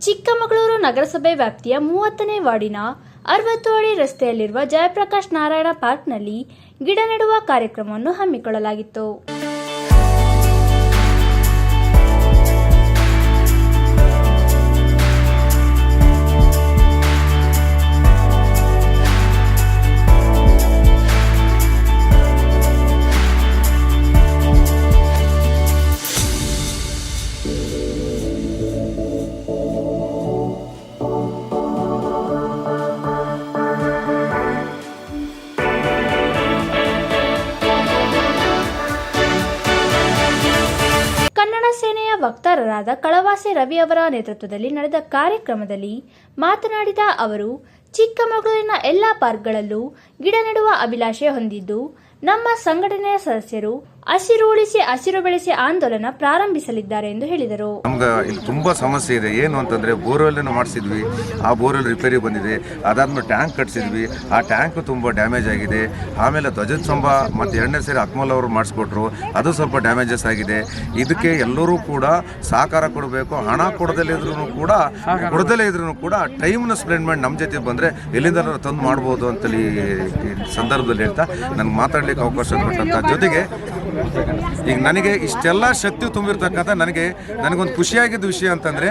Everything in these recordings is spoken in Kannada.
ಚಿಕ್ಕಮಗಳೂರು ನಗರಸಭೆ ವ್ಯಾಪ್ತಿಯ 30ನೇ ವಾರ್ಡಿನ 60 ಅಡಿ ರಸ್ತೆಯಲ್ಲಿರುವ ಜಯಪ್ರಕಾಶ್ ನಾರಾಯಣ ಪಾರ್ಕ್ನಲ್ಲಿ ಗಿಡ ನೆಡುವ ಕಾರ್ಯಕ್ರಮವನ್ನು ಹಮ್ಮಿಕೊಳ್ಳಲಾಗಿತ್ತು. ಕನ್ನಡ ಸೇನೆಯ ವಕ್ತಾರರಾದ ಕಳವಾಸಿ ರವಿ ಅವರ ನೇತೃತ್ವದಲ್ಲಿ ನಡೆದ ಕಾರ್ಯಕ್ರಮದಲ್ಲಿ ಮಾತನಾಡಿದ ಅವರು, ಚಿಕ್ಕಮಗಳೂರಿನ ಎಲ್ಲ ಪಾರ್ಕ್ಗಳಲ್ಲೂ ಗಿಡ ನೆಡುವ ಅಭಿಲಾಷೆ ಹೊಂದಿದ್ದು, ನಮ್ಮ ಸಂಘಟನೆಯ ಸದಸ್ಯರು ಹಸಿರು ಉಳಿಸಿ ಹಸಿರು ಬೆಳೆಸಿ ಆಂದೋಲನ ಪ್ರಾರಂಭಿಸಲಿದ್ದಾರೆ ಎಂದು ಹೇಳಿದರು. ನಮ್ಗೆ ಇಲ್ಲಿ ತುಂಬಾ ಸಮಸ್ಯೆ ಇದೆ. ಏನು ಅಂತಂದ್ರೆ ಬೋರ್ವೆಲ್ ಮಾಡಿಸಿದ್ವಿ, ಆ ಬೋರ್ವೆಲ್ ರಿಪೇರಿ ಬಂದಿದೆ. ಅದಾದ್ಮೇಲೆ ಟ್ಯಾಂಕ್ ಕಟ್ಸಿದ್ವಿ, ಆ ಟ್ಯಾಂಕ್ ತುಂಬಾ ಡ್ಯಾಮೇಜ್ ಆಗಿದೆ. ಆಮೇಲೆ ಧ್ವಜದ ಸ್ತಂಭ ಮತ್ತೆ 2ನೇ ಸೇರಿ ಅಕ್ಮಲ್ ಅವರು ಮಾಡಿಸ್ಕೊಟ್ರು, ಅದು ಸ್ವಲ್ಪ ಡ್ಯಾಮೇಜಸ್ ಆಗಿದೆ. ಇದಕ್ಕೆ ಎಲ್ಲರೂ ಕೂಡ ಸಹಕಾರ ಕೊಡಬೇಕು. ಹಣ ಕೊಡದಲ್ಲೇ ಇದ್ರೂ ಕೂಡ ಟೈಮ್ನ ಸ್ಪೆಂಡ್ ಮಾಡಿ ನಮ್ಮ ಜೊತೆ ಬಂದ್ರೆ ಎಲ್ಲಿಂದ ತಂದು ಮಾಡ್ಬೋದು ಅಂತೇಳಿ ಈ ಸಂದರ್ಭದಲ್ಲಿ ಹೇಳ್ತಾ ನನಗೆ ಮಾತಾಡ್ಲಿಕ್ಕೆ ಅವಕಾಶ ಕೊಟ್ಟಂತ ಜೊತೆಗೆ ಈಗ ನನಗೆ ಇಷ್ಟೆಲ್ಲ ಶಕ್ತಿ ತುಂಬಿರ್ತಕ್ಕಂಥ ನನಗೊಂದು ಖುಷಿಯಾಗಿದ್ದ ವಿಷಯ ಅಂತಂದರೆ,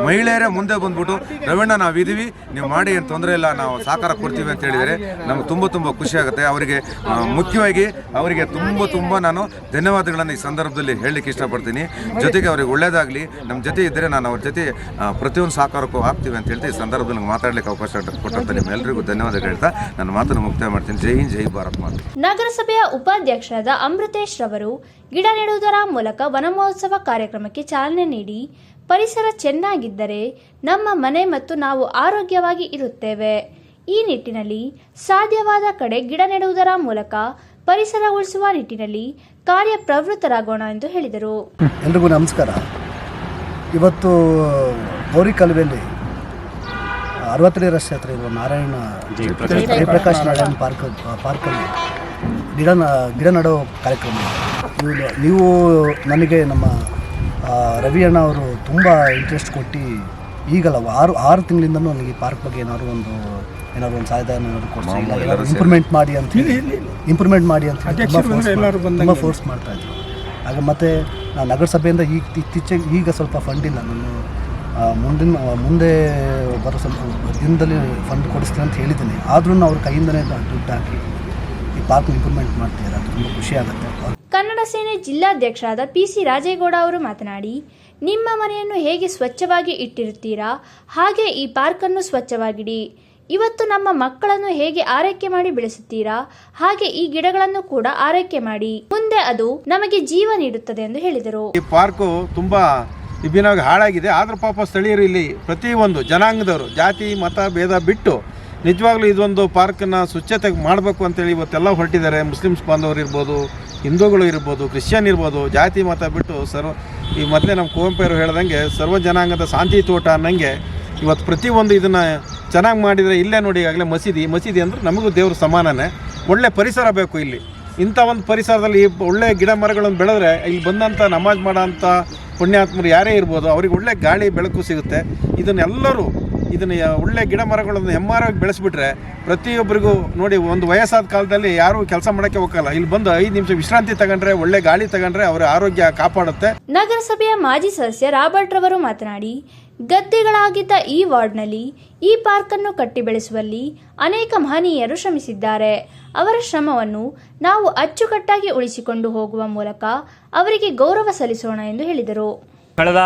ಮಹಿಳೆಯರೇ ಮುಂದೆ ಬಂದ್ಬಿಟ್ಟು ರವಣ್ಣ ನಾವಿದ್ದೀವಿ, ನೀವು ಮಾಡಿ ಏನು ತೊಂದರೆ ಇಲ್ಲ, ನಾವು ಸಹಕಾರ ಕೊಡ್ತೀವಿ ಅಂತ ಹೇಳಿದರೆ ನಮ್ಗೆ ತುಂಬ ಖುಷಿ ಆಗುತ್ತೆ. ಅವರಿಗೆ ಮುಖ್ಯವಾಗಿ ಅವರಿಗೆ ತುಂಬ ನಾನು ಧನ್ಯವಾದಗಳನ್ನು ಈ ಸಂದರ್ಭದಲ್ಲಿ ಹೇಳಲಿಕ್ಕೆ ಇಷ್ಟಪಡ್ತೀನಿ. ಜೊತೆಗೆ ಅವ್ರಿಗೆ ಒಳ್ಳೇದಾಗಲಿ, ನಮ್ಮ ಜೊತೆ ಇದ್ದರೆ ನಾನು ಅವ್ರ ಜೊತೆ ಪ್ರತಿಯೊಂದು ಸಹಕಾರಕ್ಕೂ ಆಗ್ತೀವಿ ಅಂತ ಹೇಳ್ತೀವಿ. ಈ ಸಂದರ್ಭದಲ್ಲಿ ನಂಗೆ ಮಾತಾಡಲಿಕ್ಕೆ ಅವಕಾಶ ಕೊಟ್ಟಂತ ನಿಮ್ಮೆಲ್ಲರಿಗೂ ಧನ್ಯವಾದ ಹೇಳ್ತಾ ನನ್ನ ಮಾತನ್ನು ಮುಕ್ತಾಯ ಮಾಡ್ತೀನಿ. ಜೈ ಹಿಂದ್, ಜೈ ಭಾರತ್ ಮಾತೆ. ನಗರಸಭೆಯ ಉಪಾಧ್ಯಕ್ಷರಾದ ಅಮೃತೇಶ್ ರವರು ಗಿಡ ನೆಡುವುದರ ಮೂಲಕ ವನಮಹೋತ್ಸವ ಕಾರ್ಯಕ್ರಮಕ್ಕೆ ಚಾಲನೆ ನೀಡಿ, ಪರಿಸರ ಚೆನ್ನಾಗಿದ್ದರೆ ನಮ್ಮ ಮನೆ ಮತ್ತು ನಾವು ಆರೋಗ್ಯವಾಗಿ ಇರುತ್ತೇವೆ. ಈ ನಿಟ್ಟಿನಲ್ಲಿ ಸಾಧ್ಯವಾದ ಕಡೆ ಗಿಡ ನೆಡುವುದರ ಮೂಲಕ ಪರಿಸರ ಉಳಿಸುವ ನಿಟ್ಟಿನಲ್ಲಿ ಕಾರ್ಯಪ್ರವೃತ್ತರಾಗೋಣ ಎಂದು ಹೇಳಿದರು. ಎಲ್ರಿಗೂ ನಮಸ್ಕಾರ. ಇವತ್ತು ಬೋರಿಕಲ್ವೆಯಲ್ಲಿ 60 ಅಡಿ ರಸ್ತೆ ಹತ್ರ ಇರುವ ಜಯಪ್ರಕಾಶ್ ನಾರಾಯಣ ಪಾರ್ಕಲ್ಲಿ ಗಿಡ ನೆಡೋ ಕಾರ್ಯಕ್ರಮ. ನೀವು ನನಗೆ ನಮ್ಮ ರವಿ ಅಣ್ಣ ಅವರು ತುಂಬ ಇಂಟ್ರೆಸ್ಟ್ ಕೊಟ್ಟು ಈಗಲ್ಲ 6 ತಿಂಗಳಿಂದನೂ ನನಗೆ ಈ ಪಾರ್ಕ್ ಬಗ್ಗೆ ಏನಾದ್ರು ಒಂದು ಸಹಾಯಧನ ಕೊಡ್ಸಿ ಇಂಪ್ರೂವ್ಮೆಂಟ್ ಮಾಡಿ ಅಂತ ತುಂಬ ಫೋರ್ಸ್ ಮಾಡ್ತಾಯಿದ್ರು. ಆಗ ಮತ್ತು ನಗರಸಭೆಯಿಂದ ಈಗ ಸ್ವಲ್ಪ ಫಂಡ್ ಇಲ್ಲ. ನಾನು ಮುಂದೆ ಬರೋ ಸ್ವಲ್ಪ ದಿನದಲ್ಲಿ ಫಂಡ್ ಕೊಡಿಸ್ತೀನಿ ಅಂತ ಹೇಳಿದ್ದೀನಿ. ಆದ್ರೂ ಅವ್ರ ಕೈಯಿಂದನೇ ದುಡ್ಡು ಹಾಕಿ ಈ ಪಾರ್ಕ್ ಇಂಪ್ರೂವ್ಮೆಂಟ್ ಮಾಡ್ತಿದ್ದಾರೆ. ಅದು ತುಂಬ ಖುಷಿ ಆಗುತ್ತೆ. ಕನ್ನಡ ಸೇನೆ ಜಿಲ್ಲಾಧ್ಯಕ್ಷರಾದ PC ರಾಜೇಗೌಡ ಅವರು ಮಾತನಾಡಿ, ನಿಮ್ಮ ಮನೆಯನ್ನು ಹೇಗೆ ಸ್ವಚ್ಛವಾಗಿ ಇಟ್ಟಿರುತ್ತೀರಾ ಹಾಗೆ ಈ ಪಾರ್ಕನ್ನು ಸ್ವಚ್ಛವಾಗಿಡಿ. ಇವತ್ತು ನಮ್ಮ ಮಕ್ಕಳನ್ನು ಹೇಗೆ ಆರೈಕೆ ಮಾಡಿ ಬೆಳೆಸುತ್ತೀರಾ ಹಾಗೆ ಈ ಗಿಡಗಳನ್ನು ಕೂಡ ಆರೈಕೆ ಮಾಡಿ. ಮುಂದೆ ಅದು ನಮಗೆ ಜೀವ ನೀಡುತ್ತದೆ ಎಂದು ಹೇಳಿದರು. ಈ ಪಾರ್ಕು ತುಂಬಾ ವಿಭಿನ್ನವಾಗಿ ಹಾಳಾಗಿದೆ. ಆದರೂ ಪಾಪ ಸ್ಥಳೀಯರು ಇಲ್ಲಿ ಪ್ರತಿಯೊಂದು ಜನಾಂಗದವರು ಜಾತಿ ಮತ ಭೇದ ಬಿಟ್ಟು ನಿಜವಾಗ್ಲೂ ಇದೊಂದು ಪಾರ್ಕನ್ನು ಸ್ವಚ್ಛತೆ ಮಾಡಬೇಕು ಅಂತೇಳಿ ಇವತ್ತೆಲ್ಲ ಹೊರಟಿದ್ದಾರೆ. ಮುಸ್ಲಿಮ್ಸ್ ಬಾಂಧವರು ಇರ್ಬೋದು, ಹಿಂದೂಗಳು ಇರ್ಬೋದು, ಕ್ರಿಶ್ಚಿಯನ್ ಇರ್ಬೋದು, ಜಾತಿ ಮತ ಬಿಟ್ಟು ಈ ಮೊದಲೇ ನಮ್ಮ ಕುವೆಂಪು ಹೇಳ್ದಂಗೆ ಸರ್ವ ಜನಾಂಗದ ಶಾಂತಿ ತೋಟ ಅನ್ನಂಗೆ ಇವತ್ತು ಪ್ರತಿಯೊಂದು ಇದನ್ನು ಚೆನ್ನಾಗಿ ಮಾಡಿದರೆ ಇಲ್ಲೇ ನೋಡಿ ಈಗಾಗಲೇ ಮಸೀದಿ ಅಂದರೆ ನಮಗೂ ದೇವ್ರ ಸಮಾನನೇ. ಒಳ್ಳೆ ಪರಿಸರ ಬೇಕು ಇಲ್ಲಿ. ಇಂಥ ಒಂದು ಪರಿಸರದಲ್ಲಿ ಒಳ್ಳೆ ಗಿಡ ಮರಗಳನ್ನು ಬೆಳೆದ್ರೆ ಇಲ್ಲಿ ಬಂದಂಥ ನಮಾಜ್ ಮಾಡೋಂಥ ಪುಣ್ಯಾತ್ಮರು ಯಾರೇ ಇರ್ಬೋದು, ಅವ್ರಿಗೆ ಒಳ್ಳೆ ಗಾಳಿ ಬೆಳಕು ಸಿಗುತ್ತೆ. ಇದನ್ನೆಲ್ಲರೂ ಒಳ್ಳೆ ಗಿಡ ಮರಗಳನ್ನು ಹೆಮ್ಮಾರಾಗಿ ಬೆಳೆಸ್ಬಿಟ್ರೆ ಪ್ರತಿಯೊಬ್ಬರಿಗೂ ನೋಡಿ, ಒಂದು ವಯಸ್ಸಾದ ಕಾಲದಲ್ಲಿ ಯಾರೂ ಕೆಲಸ ಮಾಡೋಕ್ಕೆ ಹೋಗಲ್ಲ, ಇಲ್ಲಿ ಬಂದು 5 ನಿಮಿಷ ವಿಶ್ರಾಂತಿ ತಗೊಂಡ್ರೆ, ಒಳ್ಳೆ ಗಾಳಿ ತಗೊಂಡ್ರೆ ಅವರ ಆರೋಗ್ಯ ಕಾಪಾಡುತ್ತೆ. ನಗರಸಭೆಯ ಮಾಜಿ ಸದಸ್ಯ ರಾಬರ್ಟ್ ರವರು ಮಾತನಾಡಿ, ಗದ್ದೆಗಳಾಗಿದ್ದ ಈ ವಾರ್ಡ್ನಲ್ಲಿ ಈ ಪಾರ್ಕ್ ಅನ್ನು ಕಟ್ಟಿ ಬೆಳೆಸುವಲ್ಲಿ ಅನೇಕ ಮಹನೀಯರು ಶ್ರಮಿಸಿದ್ದಾರೆ. ಅವರ ಶ್ರಮವನ್ನು ನಾವು ಅಚ್ಚುಕಟ್ಟಾಗಿ ಉಳಿಸಿಕೊಂಡು ಹೋಗುವ ಮೂಲಕ ಅವರಿಗೆ ಗೌರವ ಸಲ್ಲಿಸೋಣ ಎಂದು ಹೇಳಿದರು. ಕಳೆದ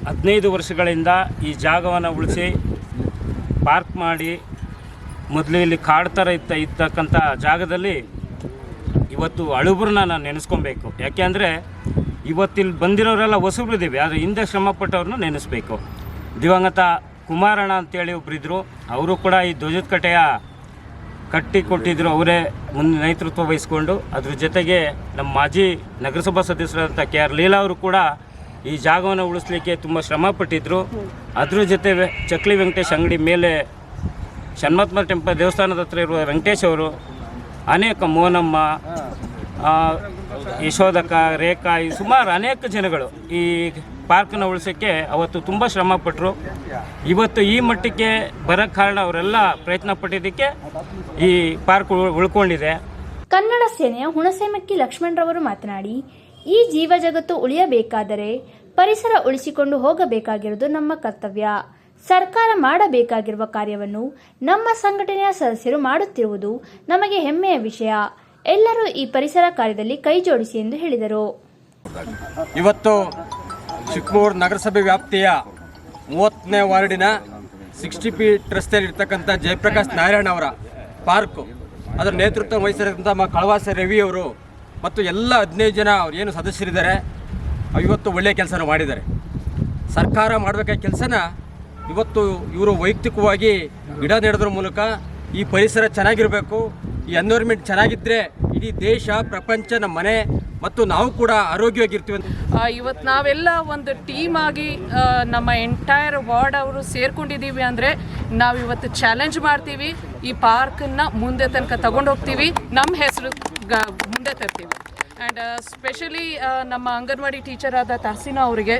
15 ವರ್ಷಗಳಿಂದ ಈ ಜಾಗವನ್ನು ಉಳಿಸಿ ಪಾರ್ಕ್ ಮಾಡಿ, ಮೊದಲು ಇಲ್ಲಿ ಕಾಡು ಥರ ಇರ್ತಕ್ಕಂಥ ಜಾಗದಲ್ಲಿ ಇವತ್ತು ಅಳುಬ್ರನ್ನ ನಾನು ನೆನೆಸ್ಕೊಬೇಕು. ಯಾಕೆಂದರೆ ಇವತ್ತಿಲ್ಲಿ ಬಂದಿರೋರೆಲ್ಲ ಹೊಸಬ್ರಿದ್ದೀವಿ, ಆದರೆ ಹಿಂದೆ ಶ್ರಮಪಟ್ಟವ್ರನ್ನ ನೆನೆಸ್ಬೇಕು. ದಿವಂಗತ ಕುಮಾರಣ್ಣ ಅಂತೇಳಿ ಒಬ್ಬರಿದ್ದರು, ಅವರು ಕೂಡ ಈ ಧ್ವಜದ ಕಟ್ಟೆಯ ಕಟ್ಟಿ ಕೊಟ್ಟಿದ್ದರು, ಅವರೇ ಮುಂದೆ ನೇತೃತ್ವ ವಹಿಸ್ಕೊಂಡು. ಅದ್ರ ಜೊತೆಗೆ ನಮ್ಮ ಮಾಜಿ ನಗರಸಭಾ ಸದಸ್ಯರಾದಂಥ KR ಲೀಲಾ ಅವರು ಕೂಡ ಈ ಜಾಗವನ್ನು ಉಳಿಸ್ಲಿಕ್ಕೆ ತುಂಬ ಶ್ರಮ ಪಟ್ಟಿದ್ದರು. ಅದ್ರ ಜೊತೆ ಚಕ್ಲಿ ವೆಂಕಟೇಶ್ ಅಂಗಡಿ ಮೇಲೆ ಷಣ್ಮತ್ಮ ಟೆಂಪಲ್ ದೇವಸ್ಥಾನದ ಹತ್ರ ಇರುವ ವೆಂಕಟೇಶ್ ಅವರು, ಅನೇಕ ಮೋನಮ್ಮ, ಯಶೋದಕ, ರೇಖಾ, ಸುಮಾರು ಅನೇಕ ಜನಗಳು ಈ ಪಾರ್ಕನ್ನು ಉಳಿಸೋಕ್ಕೆ ಅವತ್ತು ತುಂಬ ಶ್ರಮಪಟ್ಟರು. ಇವತ್ತು ಈ ಮಟ್ಟಕ್ಕೆ ಬರೋಕ್ಕೆ ಕಾರಣ ಅವರೆಲ್ಲ ಪ್ರಯತ್ನ ಪಟ್ಟಿದ್ದಕ್ಕೆ ಈ ಪಾರ್ಕ್ ಉಳ್ಕೊಂಡಿದೆ. ಕನ್ನಡ ಸೇನೆಯ ಹುಣಸೇಮಕ್ಕಿ ಲಕ್ಷ್ಮಣರವರು ಮಾತನಾಡಿ, ಈ ಜೀವ ಜಗತ್ತು ಉಳಿಯಬೇಕಾದರೆ ಪರಿಸರ ಉಳಿಸಿಕೊಂಡು ಹೋಗಬೇಕಾಗಿರುವುದು ನಮ್ಮ ಕರ್ತವ್ಯ. ಸರ್ಕಾರ ಮಾಡಬೇಕಾಗಿರುವ ಕಾರ್ಯವನ್ನು ನಮ್ಮ ಸಂಘಟನೆಯ ಸದಸ್ಯರು ಮಾಡುತ್ತಿರುವುದು ನಮಗೆ ಹೆಮ್ಮೆಯ ವಿಷಯ. ಎಲ್ಲರೂ ಈ ಪರಿಸರ ಕಾರ್ಯದಲ್ಲಿ ಕೈ ಜೋಡಿಸಿ ಎಂದು ಹೇಳಿದರು. ಇವತ್ತು ಚಿಕ್ಕಮಗಳೂರು ನಗರಸಭೆ ವ್ಯಾಪ್ತಿಯ 30ನೇ ವಾರ್ಡಿನ 60 ಫೀಟ್ ರಸ್ತೆಯಲ್ಲಿರ್ತಕ್ಕಂಥ ಜಯಪ್ರಕಾಶ್ ನಾರಾಯಣ ಅವರ ಪಾರ್ಕು ಅದರ ನೇತೃತ್ವ ವಹಿಸಿರ್ತಕ್ಕಂಥ ಕಳವಾಸ ರವಿ ಅವರು ಮತ್ತು ಎಲ್ಲ 15 ಜನ ಅವ್ರು ಏನು ಸದಸ್ಯರಿದ್ದಾರೆ ಇವತ್ತು ಒಳ್ಳೆಯ ಕೆಲಸನ ಮಾಡಿದ್ದಾರೆ. ಸರ್ಕಾರ ಮಾಡಬೇಕಾದ ಕೆಲಸನ ಇವತ್ತು ಇವರು ವೈಯಕ್ತಿಕವಾಗಿ ಗಿಡ ನೆಡೋದ್ರ ಮೂಲಕ ಈ ಪರಿಸರ ಚೆನ್ನಾಗಿರಬೇಕು, ಈ ಎನ್ವೈರ್ಮೆಂಟ್ ಚೆನ್ನಾಗಿದ್ದರೆ ಇಡೀ ದೇಶ ಪ್ರಪಂಚ ನಮ್ಮ ಮನೆ ಮತ್ತು ನಾವು ಕೂಡ ಆರೋಗ್ಯವಾಗಿರ್ತೀವಿ ಅಂತ ಇವತ್ತು ನಾವೆಲ್ಲ ಒಂದು ಟೀಮ್ ಆಗಿ ನಮ್ಮ ಎಂಟೈರ್ ವಾರ್ಡ್ ಅವರು ಸೇರ್ಕೊಂಡಿದ್ದೀವಿ ಅಂದರೆ ನಾವು ಇವತ್ತು ಚಾಲೆಂಜ್ ಮಾಡ್ತೀವಿ, ಈ ಪಾರ್ಕನ್ನು ಮುಂದೆ ತನಕ ತಗೊಂಡೋಗ್ತೀವಿ, ನಮ್ಮ ಹೆಸರು ಮುಂದೆ ತರ್ತೀವಿ. ಆ್ಯಂಡ್ ಸ್ಪೆಷಲಿ ನಮ್ಮ ಅಂಗನವಾಡಿ ಟೀಚರ್ ಆದ ತಹಸೀನಾ ಅವರಿಗೆ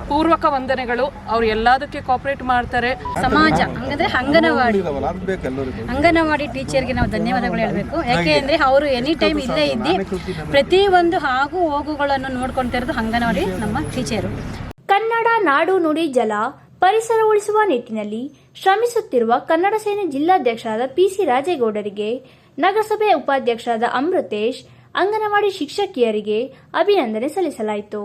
ಪೂರ್ವಕ ವಂದನೆಗಳು. ಅವ್ರು ಎಲ್ಲದಕ್ಕೆ ಕೋಆಪರೇಟ್ ಮಾಡ್ತಾರೆ. ಸಮಾಜ ಹಂಗಂದ್ರೆ ಅಂಗನವಾಡಿ ಟೀಚರ್ಗೆ ನಾವು ಧನ್ಯವಾದಗಳು ಹೇಳಬೇಕು. ಯಾಕೆ ಅಂದರೆ ಅವರು ಎನಿ ಟೈಮ್ ಇಲ್ಲೇ ಇದ್ದು ಪ್ರತಿಯೊಂದು ಆಗು ಹೋಗುಗಳನ್ನು ನೋಡ್ಕೊಳ್ತಿರೋದು ಅಂಗನವಾಡಿ ನಮ್ಮ ಟೀಚರು. ಕನ್ನಡ ನಾಡು ನುಡಿ ಜಲ ಪರಿಸರ ಉಳಿಸುವ ನಿಟ್ಟಿನಲ್ಲಿ ಶ್ರಮಿಸುತ್ತಿರುವ ಕನ್ನಡ ಸೇನೆ ಜಿಲ್ಲಾಧ್ಯಕ್ಷರಾದ ಪಿಸಿ ರಾಜೇಗೌಡರಿಗೆ, ನಗರಸಭೆ ಉಪಾಧ್ಯಕ್ಷರಾದ ಅಮೃತೇಶ್, ಅಂಗನವಾಡಿ ಶಿಕ್ಷಕಿಯರಿಗೆ ಅಭಿನಂದನೆ ಸಲ್ಲಿಸಲಾಯಿತು.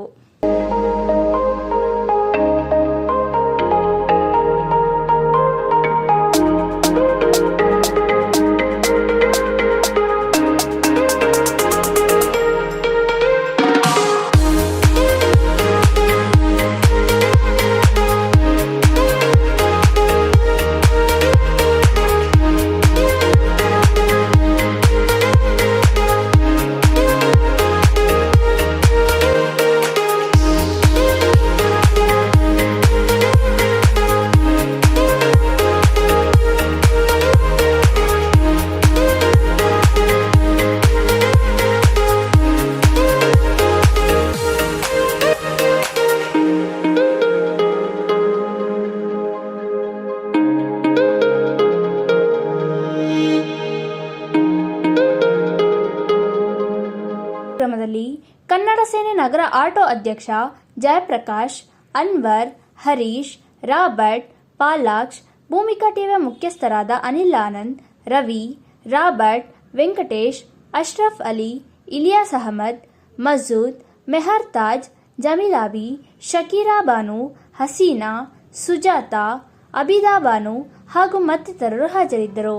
ಕಾರ್ಯಕ್ರಮದಲ್ಲಿ ಕನ್ನಡ ಸೇನೆ ನಗರ ಆಟೋ ಅಧ್ಯಕ್ಷ ಜಯಪ್ರಕಾಶ್, ಅನ್ವರ್, ಹರೀಶ್, ರಾಬರ್ಟ್, ಪಾಲಾಕ್ಷ್, ಭೂಮಿಕಾ ಟಿವಿಯ ಮುಖ್ಯಸ್ಥರಾದ ಅನಿಲ್ ಆನಂದ್, ರವಿ, ರಾಬರ್ಟ್, ವೆಂಕಟೇಶ್, ಅಶ್ರಫ್ ಅಲಿ, ಇಲಿಯಾಸ್ ಅಹಮದ್, ಮಜೂದ್, ಮೆಹರ್ ತಾಜ್, ಜಮೀಲಾಬಿ, ಶಕೀರಾ ಬಾನು, ಹಸೀನಾ, ಸುಜಾತಾ, ಅಬಿದಾ ಬಾನು ಹಾಗೂ ಮತ್ತಿತರರು ಹಾಜರಿದ್ದರು.